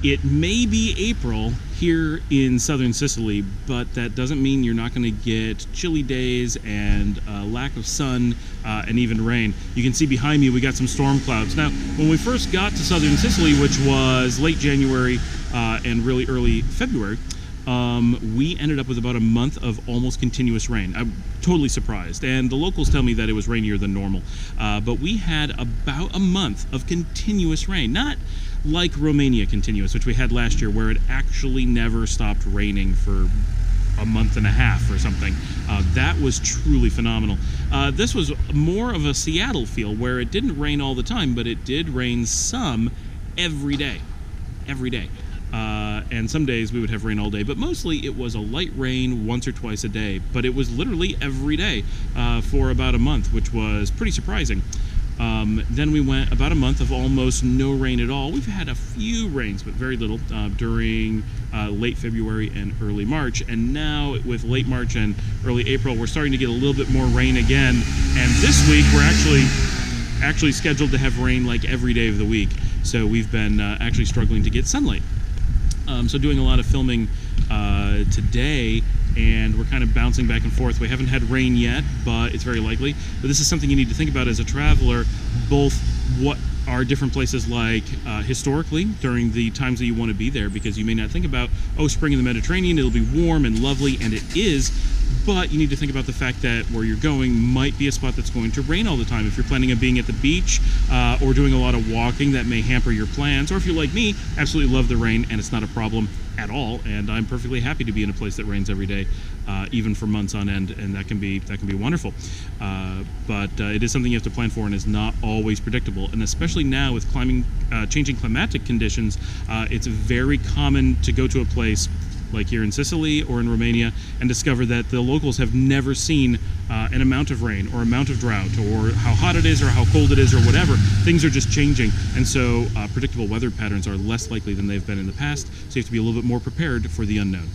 It may be April here in southern Sicily, but that doesn't mean you're not going to get chilly days and lack of sun and even rain. You can see behind me we got some storm clouds. Now, when we first got to southern Sicily, which was late January and really early February, we ended up with about a month of almost continuous rain. I'm totally surprised, and the locals tell me that it was rainier than normal. But we had about a month of continuous rain, not like Romania continuous, which we had last year, where it actually never stopped raining for a month and a half or something. That was truly phenomenal. This was more of a Seattle feel, where it didn't rain all the time, but it did rain some every day. Every day. And some days we would have rain all day, but mostly it was a light rain once or twice a day. But it was literally every day for about a month, which was pretty surprising. Then we went about a month of almost no rain at all. We've had a few rains, but very little during late February and early March. And now with late March and early April, we're starting to get a little bit more rain again. And this week we're actually scheduled to have rain like every day of the week. So we've been actually struggling to get sunlight. So doing a lot of filming today, and we're kind of bouncing back and forth. We haven't had rain yet, but it's very likely. But this is something you need to think about as a traveler, both what are different places like historically during the times that you want to be there, because you may not think about, oh, spring in the Mediterranean, it'll be warm and lovely, and it is. But you need to think about the fact that where you're going might be a spot that's going to rain all the time. If you're planning on being at the beach or doing a lot of walking, that may hamper your plans. Or if you're like me, absolutely love the rain and it's not a problem at all. And I'm perfectly happy to be in a place that rains every day, even for months on end, and that can be wonderful. But it is something you have to plan for, and is not always predictable. And especially now with changing climatic conditions, it's very common to go to a place like here in Sicily or in Romania and discover that the locals have never seen an amount of rain or amount of drought or how hot it is or how cold it is or whatever. Things are just changing, and so predictable weather patterns are less likely than they've been in the past, so you have to be a little bit more prepared for the unknown.